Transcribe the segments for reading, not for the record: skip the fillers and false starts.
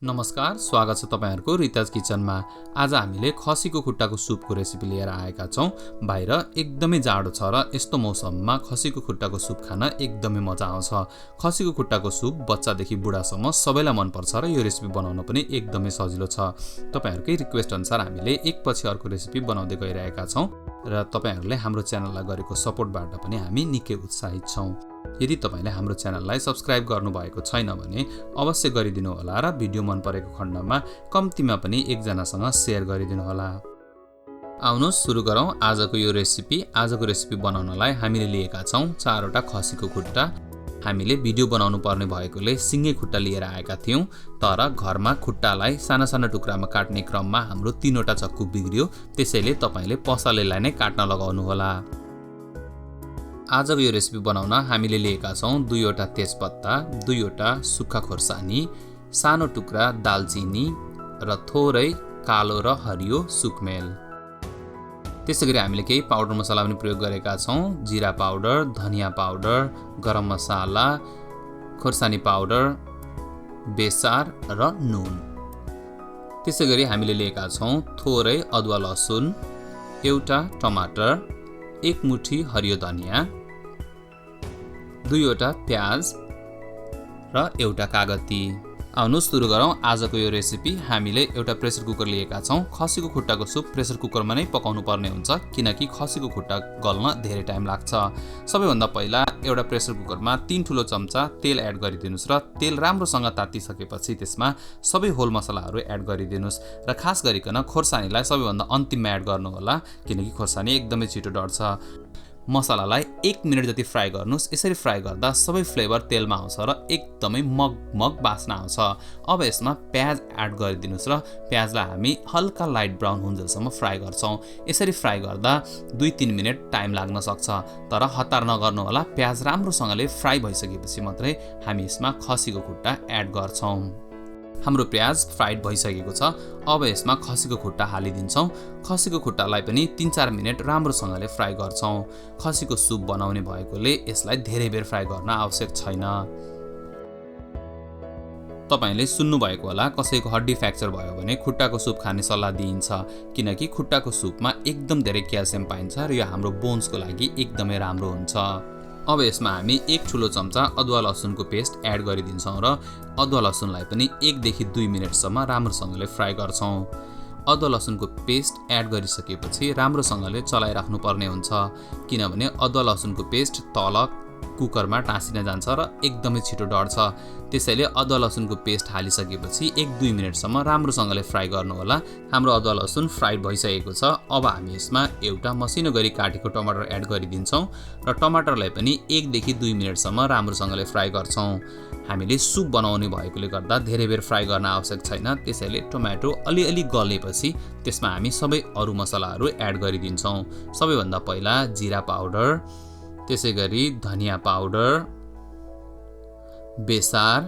नमस्कार, स्वागत छ तपाईहरुको रिताज किचनमा। आज हामीले खसीको खुट्टाको सुपको रेसिपी लिएर आएका छौं। बाहिर एकदमै जाडो छ र यस्तो मौसममा खसीको खुट्टाको सुप खान एकदमै मजा आउँछ। खसीको खुट्टाको सुप बच्चादेखि बुढासम्म सबैलाई मन पर्छ र यो रेसिपी बनाउन पनि एकदमै सजिलो छ। तपाईहरुकै रिक्वेस्ट अनुसार हामीले एकपछि अर्को रेसिपी बनाउँदै गइरहेका छौं र तपाईहरुले हाम्रो च्यानललाई गरेको सपोर्टबाट पनि हामी निकै उत्साहित छौं। यदि तपाईले हाम्रो च्यानललाई सब्स्क्राइब गर्नुभएको छैन भने अवश्य गरिदिनु होला र भिडियो मन परेको खण्डमा कम्तिमा पनि एकजनासँग शेयर गरिदिनु होला। आउनुहोस् सुरु गरौँ आजको यो रेसिपी। आजको रेसिपी बनाउनलाई हामीले लिएका छौं 4 वटा खसीको खुट्टा। हामीले भिडियो बनाउनु पर्ने भएकोले सिंगै खुट्टा लिएर आएका थियौं, तर घरमा खुट्टालाई साना साना टुक्रामा काट्ने क्रममा हाम्रो 3 वटा चक्कु बिग्रियो, त्यसैले तपाईले पसलेलाई नै काट्न लगाउनु होला। आजको यो रेसिपी बनाउन हामीले लिएका छौं 2 वटा तेजपत्ता, 2 वटा सुक्खा खोर्सानी, सानो टुक्रा दालचिनी र थोरै कालो र हरियो सुकमेल। त्यसैगरी हामीले केही पाउडर मसला पनि प्रयोग गरेका छौं। जिरा पाउडर, धनिया पाउडर, गरम मसाला, खोर्सानी पाउडर, बेसार र नुन। त्यसैगरी हामीले लिएका छौं थोरै अदुवा लसुन, एउटा टमाटर, 1 मुठी हरियो धनिया, 2 वटा प्याज र एउटा कागती। आउनुहोस् सुरु गरौँ आजको यो रेसिपी। हामीले एउटा प्रेसर कुकर लिएका छौं। खसीको खुट्टाको सुप प्रेसर कुकरमा नै पकाउनु पर्ने हुन्छ, किनकि खसीको खुट्टा गल्न धेरै टाइम लाग्छ। सबैभन्दा पहिला एउटा प्रेसर कुकरमा 3 ठुलो चम्चा तेल एड गरिदिनुस् र तेल राम्रोसँग तातिसकेपछि त्यसमा सबै होल मसलाहरू एड गरिदिनुस् र खास गरिकन खोर्सानीलाई सबैभन्दा अन्तिममा एड गर्नु होला, किनकि खोर्सानी एकदमै छिटो डढ्छ। मसलालाई 1 मिनेट जति फ्राई गर्नुस्। यसरी फ्राई गर्दा सबै फ्लेभर तेलमा आउँछ र एकदमै मग बास्ना आउँछ। अब यसमा प्याज एड गरिदिनुस् र प्याजलाई हामी हल्का लाइट ब्राउन हुन्जेलसम्म फ्राई गर्छौं। यसरी फ्राई गर्दा 2-3 मिनेट टाइम लाग्न सक्छ, तर हतार नगर्नु होला। प्याज राम्रोसँगले फ्राई भइसकेपछि मात्रै हामी यसमा खसीको खुट्टा एड गर्छौं। हाम्रो प्याज फ्राइड भइसकेको छ। अब यसमा खसीको खुट्टा हालिदिन्छौं। खसीको खुट्टालाई पनि 3-4 मिनेट राम्रोसँगले फ्राई गर्छौं। खसीको सुप बनाउने भएकोले यसलाई धेरै बेर फ्राई गर्न आवश्यक छैन। तपाईले सुन्नु भएको होला, कसैको हड्डी फ्र्याक्चर भयो भने खुट्टाको सुप खाने सल्लाह दिइन्छ, किनकि खुट्टाको सुपमा एकदम धेरै क्याल्सियम पाइन्छ र यो हाम्रो बोन्सको लागि एकदमै राम्रो हुन्छ। अब यसमा हामी 1 ठुलो चम्चा अदुवा लसुनको पेस्ट एड गरिदिन्छौं र अदुवा लसुनलाई पनि 1 देखि 2 मिनेटसम्म राम्रोसँगले फ्राई गर्छौं। अदुवा लसुनको पेस्ट एड गरिसकेपछि राम्रोसँगले चलाइराख्नु पर्ने हुन्छ, किनभने अदुवा लसुनको पेस्ट तल कुकरमा टाँसिन जान्छ र एकदमै छिटो डढ्छ। त्यसैले अदुवा लसुनको पेस्ट हालिसकेपछि 1-2 मिनेटसम्म राम्रोसँगले फ्राई गर्नु होला। हाम्रो अदुवा लसुन फ्राई भइसकेको छ। अब हामी यसमा एउटा मसिनो गरी काटेको टमाटर एड गरिदिन्छौं र टमाटरलाई पनि 1-देखि 2 मिनेटसम्म राम्रोसँगले फ्राई गर्छौं। हामीले सुप बनाउने भएकोले गर्दा धेरै बेर फ्राई गर्न आवश्यक छैन, त्यसैले टमाटो अलिअलि गलेपछि त्यसमा हामी सबै अरु मसलाहरू एड गरिदिन्छौं। सबैभन्दा पहिला जिरा पाउडर, त्यसैगरी धनिया पाउडर, बेसार,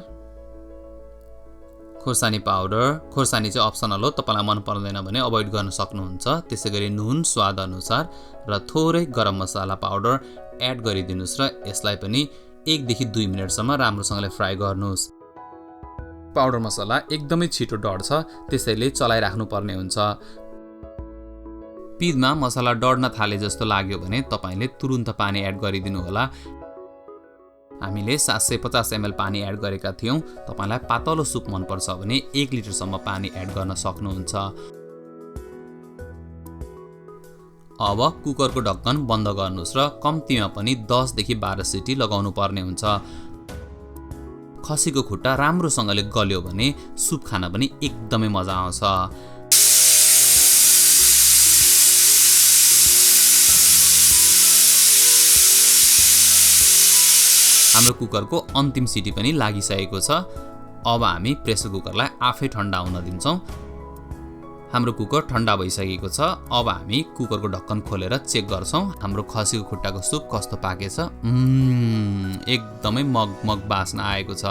खोर्सानी पाउडर। खोर्सानी चाहिँ अप्सनल हो, तपाईलाई मन पर्दैन भने अभोइड गर्न सक्नुहुन्छ। त्यसैगरी नुन स्वाद अनुसार र थोरै गरम मसाला पाउडर एड गरिदिनुस् र यसलाई पनि 1-देखि 2 मिनेटसम्म राम्रोसँगले फ्राई गर्नुस्। पाउडर मसला एकदमै छिटो डढ्छ, त्यसैले चलाइराख्नु पर्ने हुन्छ। पिँधमा मसला डढ्न थाले जस्तो लाग्यो भने तपाईले तुरुन्त पानी एड गरिदिनु होला। हामीले 750 ml पानी एड गरेका थियौं। तपाईलाई पातलो सुप मन पर्छ भने 1 लिटरसम्म पानी एड गर्न सक्नुहुन्छ। अब कुकरको ढक्कन बन्द गर्नुस् र कम्तिमा पनि 10-देखि 12 सिटी लगाउनु पर्ने हुन्छ। खसीको खुट्टा राम्रोसँगले गल्यो भने सुप खान पनि एकदमै मजा आउँछ। हाम्रो कुकरको अन्तिम सिटी पनि लागिसकेको छ। अब हामी प्रेसर कुकरलाई आफै ठन्डा हुन दिन्छौं। हाम्रो कुकर ठन्डा भइसकेको छ। अब हामी कुकरको ढक्कन खोलेर चेक गर्छौं हाम्रो खसीको खुट्टाको सुप कस्तो पाकेछ। एकदमै मग बास्ना आएको छ।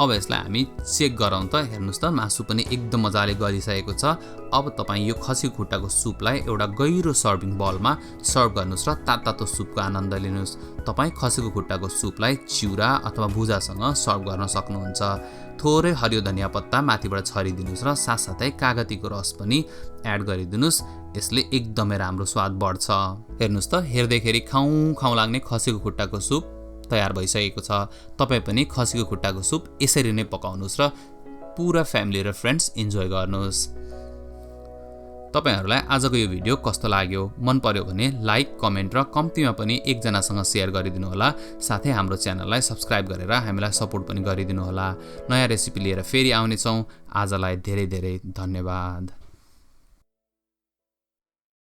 अब यसलाई हामी चेक गरौँ त। हेर्नुस् त मासु पनि एकदम मजाले गलिसकेको छ। अब तपाई यो खसीको खुट्टाको सुपलाई एउटा गहिरो सर्भिङ बलमा सर्भ गर्नुस् र तातो सुपको आनन्द लिनुस्। तपाई खसीको खुट्टाको सुपलाई चिउरा अथवा भुजासँग सर्भ गर्न सक्नुहुन्छ। थोरै हरियो धनिया पत्ता माथिबाट छरिदिनुस् र साथसाथै कागतीको रस पनि एड गरिदिनुस्। यसले एकदमै राम्रो स्वाद बढ्छ। हेर्नुस् त हेर्दैखेरि खाउँ लाग्ने खसीको खुट्टाको सुप तयार भइसकेको छ। तपाई पनि खसीको खुट्टाको सुप यसरी नै पकाउनुस् र पुरा फ्यामिली र फ्रेन्ड्स इन्जोय गर्नुस्। तपाईहरुलाई आजको यो भिडियो कस्तो लाग्यो? मन पर्यो भने लाइक, कमेन्ट र कम्तीमा पनि एकजनासँग शेयर गरिदिनु होला। साथै हाम्रो च्यानललाई सब्स्क्राइब गरेर हामीलाई सपोर्ट पनि गरिदिनु होला। नयाँ रेसिपी लिएर फेरि आउने छौं। आजलाई धेरै धेरै धन्यवाद।